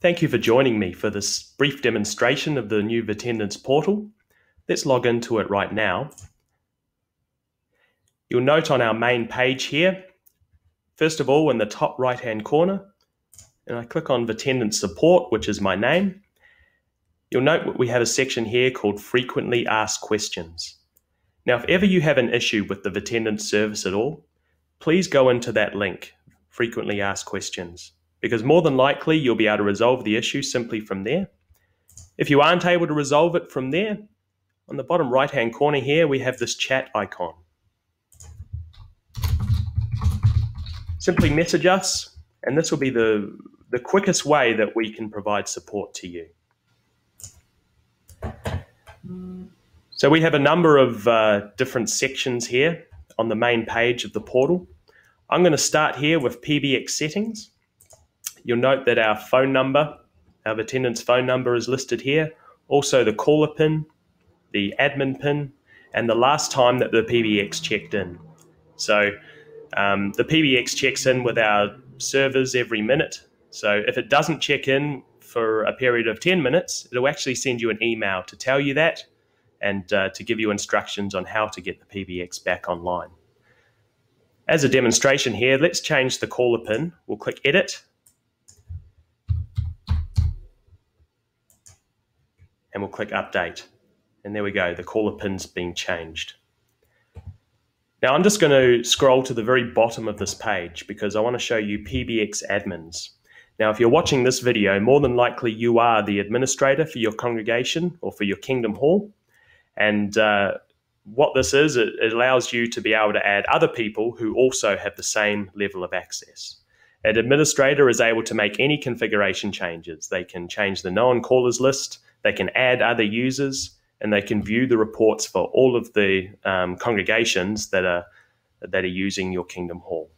Thank you for joining me for this brief demonstration of the new Vattendance Portal. Let's log into it right now. You'll note on our main page here, first of all in the top right-hand corner, and I click on Vattendance Support, which is my name, you'll note we have a section here called Frequently Asked Questions. Now, if ever you have an issue with the Vattendance service at all, please go into that link, Frequently Asked Questions, because more than likely you'll be able to resolve the issue simply from there. If you aren't able to resolve it from there, on the bottom right-hand corner here, we have this chat icon. Simply message us, and this will be the quickest way that we can provide support to you. So we have a number of different sections here on the main page of the portal. I'm going to start here with PBX settings. You'll note that our phone number, our Vattendance phone number is listed here. Also the caller PIN, the admin PIN, and the last time that the PBX checked in. So the PBX checks in with our servers every minute. So if it doesn't check in for a period of 10 minutes, it'll actually send you an email to tell you that and to give you instructions on how to get the PBX back online. As a demonstration here, let's change the caller PIN. We'll click Edit. And we'll click Update. And there we go, the caller PIN's been changed. Now I'm just going to scroll to the very bottom of this page because I want to show you PBX admins. Now if you're watching this video, more than likely you are the administrator for your congregation or for your Kingdom Hall. And what this is, it allows you to be able to add other people who also have the same level of access. An administrator is able to make any configuration changes. They can change the known callers list, they can add other users, and they can view the reports for all of the congregations that are using your Kingdom Hall.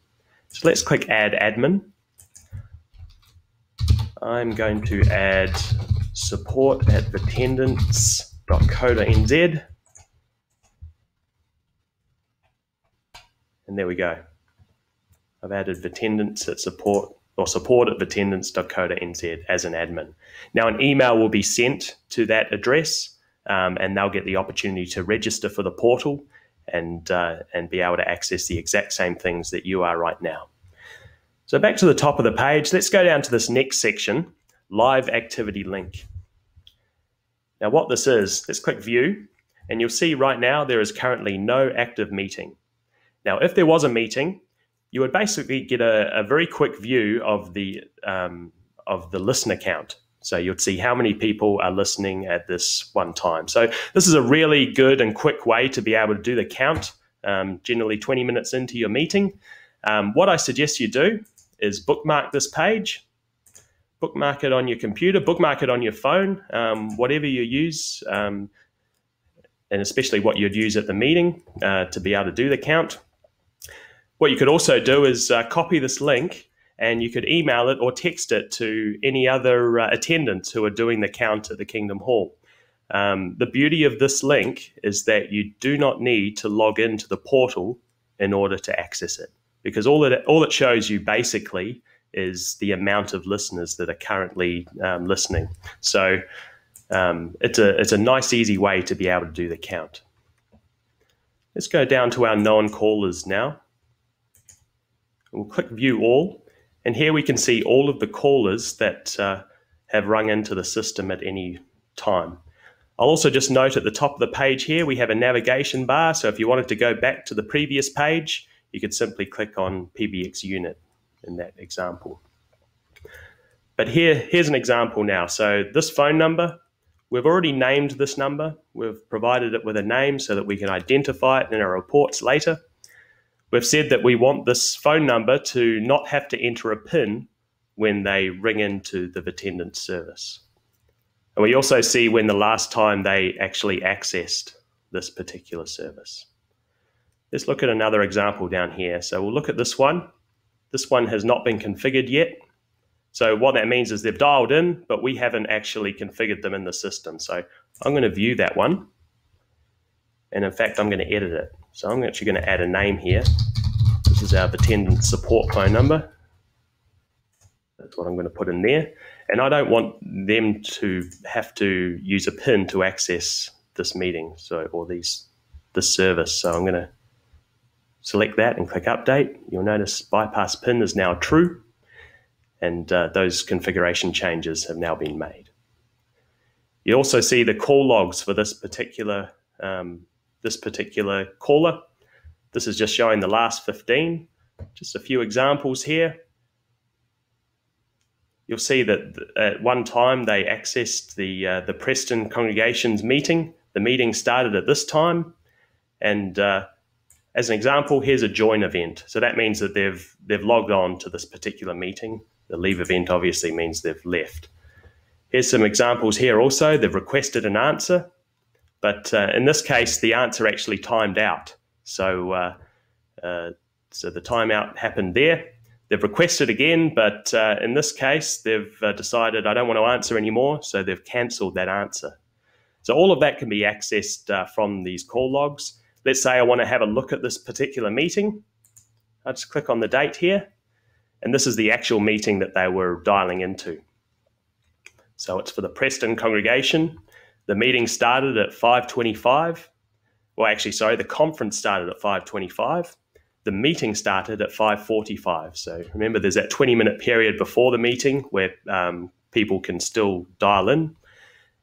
So let's click Add Admin. I'm going to add support at vattendance.co.nz. And there we go. I've added Vattendance at support at vattendance.co.nz as an admin. Now an email will be sent to that address and they'll get the opportunity to register for the portal and be able to access the exact same things that you are right now. So back to the top of the page, let's go down to this next section, Live Activity Link. Now what this is, let's click View, and you'll see right now there is currently no active meeting. Now if there was a meeting, you would basically get a very quick view of the listener count. So you'd see how many people are listening at this one time. So this is a really good and quick way to be able to do the count, generally 20 minutes into your meeting. What I suggest you do is bookmark this page, bookmark it on your computer, bookmark it on your phone, whatever you use, and especially what you'd use at the meeting to be able to do the count. What you could also do is copy this link and you could email it or text it to any other attendants who are doing the count at the Kingdom Hall. The beauty of this link is that you do not need to log into the portal in order to access it, because all it shows you basically is the amount of listeners that are currently listening. So it's a nice, easy way to be able to do the count. Let's go down to our known callers now. We'll click View All, and here we can see all of the callers that have rung into the system at any time. I'll also just note at the top of the page here, we have a navigation bar, so if you wanted to go back to the previous page, you could simply click on PBX Unit in that example. But here's an example now. So this phone number, we've already named this number. We've provided it with a name so that we can identify it in our reports later. We've said that we want this phone number to not have to enter a PIN when they ring into the Vattendance service. And we also see when the last time they actually accessed this particular service. Let's look at another example down here. So we'll look at this one. This one has not been configured yet. So what that means is they've dialed in, but we haven't actually configured them in the system. So I'm going to view that one. And in fact, I'm going to edit it. So I'm actually going to add a name here. This is our Vattendance support phone number. That's what I'm going to put in there. And I don't want them to have to use a PIN to access this meeting, or this service. So I'm going to select that and click Update. You'll notice bypass PIN is now true, and those configuration changes have now been made. You also see the call logs for this particular caller. This is just showing the last 15. Just a few examples here. You'll see that at one time they accessed the Preston congregation's meeting. The meeting started at this time, and as an example, here's a join event. So that means that they've logged on to this particular meeting. The leave event obviously means they've left. Here's some examples here also. They've requested an answer, but in this case, the answer actually timed out. So the timeout happened there. They've requested again, but in this case, they've decided, I don't want to answer anymore, so they've cancelled that answer. So all of that can be accessed from these call logs. Let's say I want to have a look at this particular meeting. I'll just click on the date here, and this is the actual meeting that they were dialing into. So it's for the Preston congregation. The meeting started at 5:25. Well, actually, sorry, the conference started at 5:25. The meeting started at 5:45. So remember, there's that 20-minute period before the meeting where people can still dial in.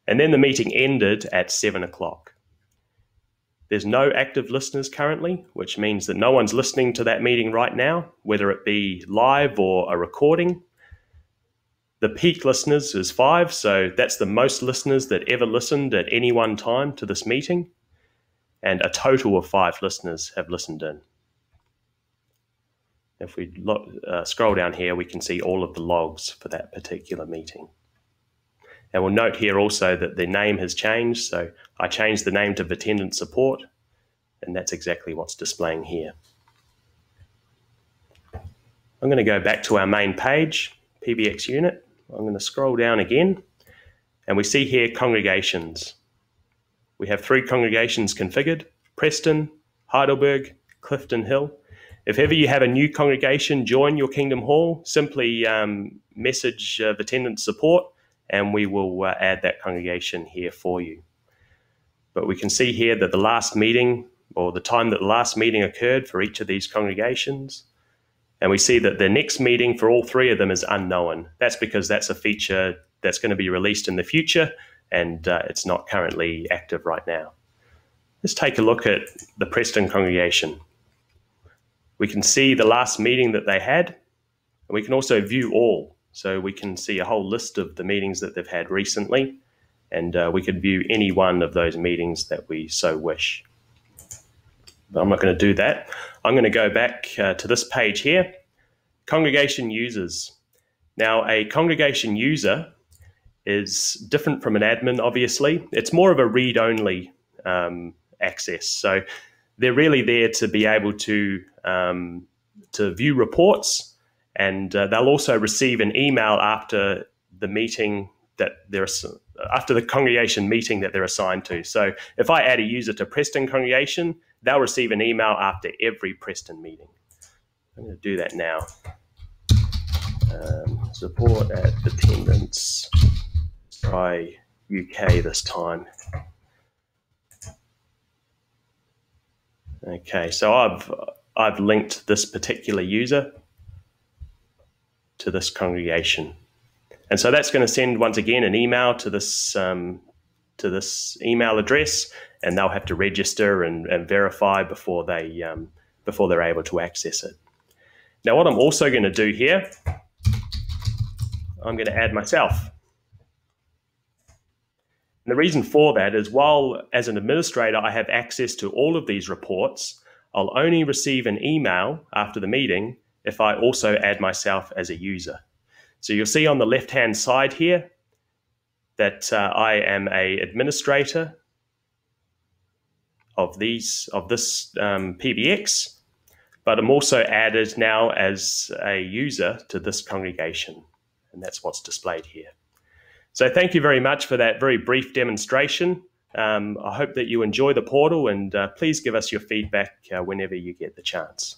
And then the meeting ended at 7 o'clock. There's no active listeners currently, which means that no one's listening to that meeting right now, whether it be live or a recording. The peak listeners is 5, so that's the most listeners that ever listened at any one time to this meeting. And a total of 5 listeners have listened in. If we scroll down here, we can see all of the logs for that particular meeting. And we'll note here also that the name has changed. So I changed the name to Vattendance Support, and that's exactly what's displaying here. I'm going to go back to our main page, PBX unit. I'm going to scroll down again, and we see here congregations. We have 3 congregations configured: Preston, Heidelberg, Clifton Hill. If ever you have a new congregation join your Kingdom Hall, simply message Vattendance Support, and we will add that congregation here for you. But we can see here that the last meeting, or the time that the last meeting occurred for each of these congregations, and we see that the next meeting for all 3 of them is unknown. That's because that's a feature that's going to be released in the future, and it's not currently active right now. Let's take a look at the Preston congregation. We can see the last meeting that they had, and we can also view all. So we can see a whole list of the meetings that they've had recently, and we could view any one of those meetings that we so wish. But I'm not going to do that. I'm going to go back to this page here, Congregation Users. Now, a congregation user is different from an admin, obviously. It's more of a read-only access. So they're really there to be able to view reports, and they'll also receive an email after the meeting after the congregation meeting that they're assigned to. So if I add a user to Preston congregation, they'll receive an email after every Preston meeting. I'm going to do that now. Support at Vattendance. Try UK this time. Okay, so I've linked this particular user to this congregation, and so that's going to send once again an email to this email address, and they'll have to register and verify before they're able to access it. Now, what I'm also going to do here, I'm going to add myself. And the reason for that is, while as an administrator I have access to all of these reports, I'll only receive an email after the meeting if I also add myself as a user. So you'll see on the left-hand side here that I am an administrator of this PBX, but I'm also added now as a user to this congregation, and that's what's displayed here. So thank you very much for that very brief demonstration. I hope that you enjoy the portal, and please give us your feedback whenever you get the chance.